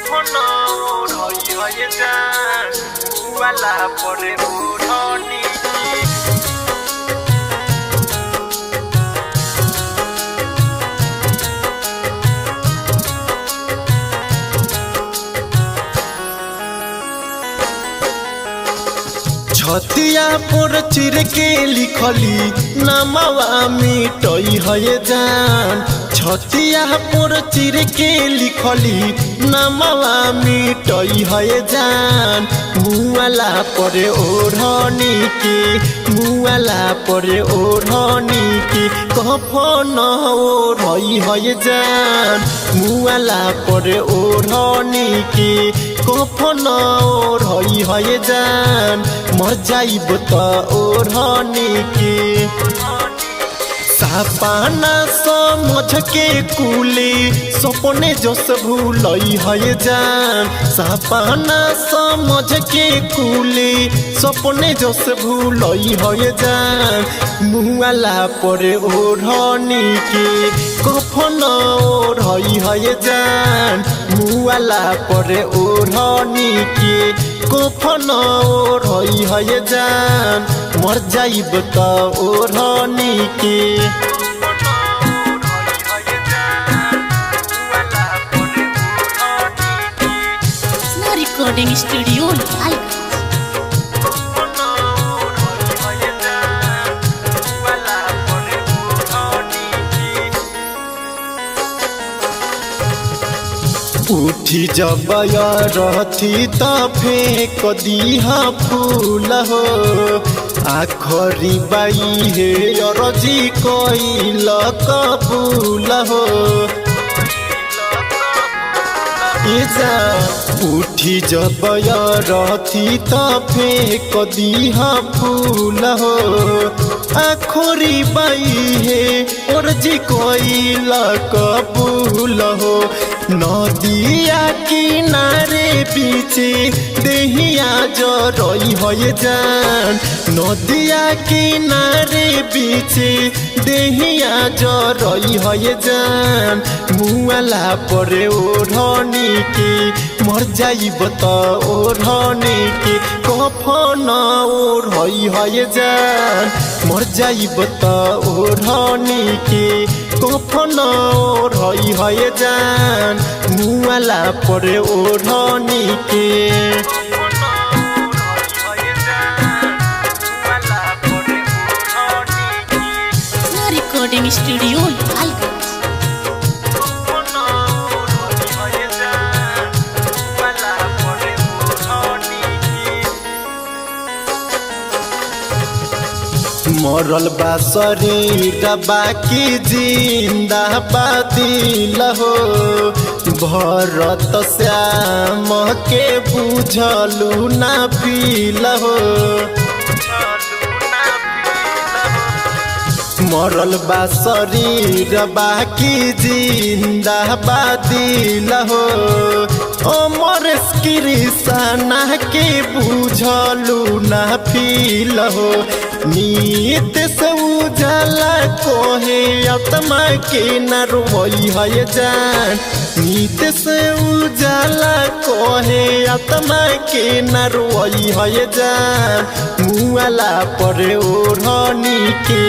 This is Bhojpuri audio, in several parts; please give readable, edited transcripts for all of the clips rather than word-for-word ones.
কখনো হয়ে যান ওয়ালা পরে উঠনি छतिया पर चिर के लिखली नामवा मिटई है जान छतिया पर चिर के लिखली नामवा मिटई है जान मुआला पर ओढ़नी के मुआला पर ओढ़नी के कफन ओढ़ई है जान मुआला पर ओढ़नी के कफन ओढ़ई है जान मर जाइब त ओढ़नी के सपना समझ के कुली सपने जस भूलई है जान सपना समझ के कुली सपने जस भूलई है जान मुआला पर ओढ़नी के कफन ओढ़ई है जान मुआला पर ओढ़नी के कफन ओढ़ई है जान मर जाइब त ओढ़नी के रिकॉर्डिंग स्टूडियो उठी जब रहती त फेंक दीहा फूल हो आखरी बाई हे अरजी कइल कबूल हो उठी जब रहती त फेंक दीहा फूल हो आखरी बाई हे अरजी कइल कबूल हो नदिया किनारे बीचे देहिया जरई है जान नदिया किनारे बीचे देहिया जरई है जान मुआला पर ओढ़नी के मर जाइब त ओढ़नी के कफन ओढ़ई है जान मर जाइब त ओढ़नी के कफन ओढ़ई है जान मुआला पर ओढ़नी के रिकॉर्डिंग स्टूडियो मरल बा शरीर बाकी जिंदा बातिल हो भरत श्याम के बुझलू ना पील हो मरल बा शरीर बाकी जिंदा बातिल हो अमर कृष्णा के बुझलू ना पील हो नीत से उजाला कोहे आत्मा के न रोई है जान नीत से उजाला कोहे आत्मा के न रोई है जान मुआला पर ओढ़नी के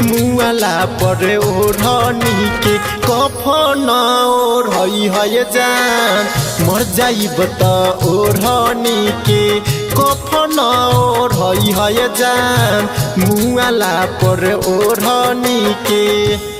मुआला पर ओढ़नी के कफन ओढ़ई है जान मर जाइब त ओढ़नी के कफन ओढ़ई है जान मुआला पर ओढ़नी के।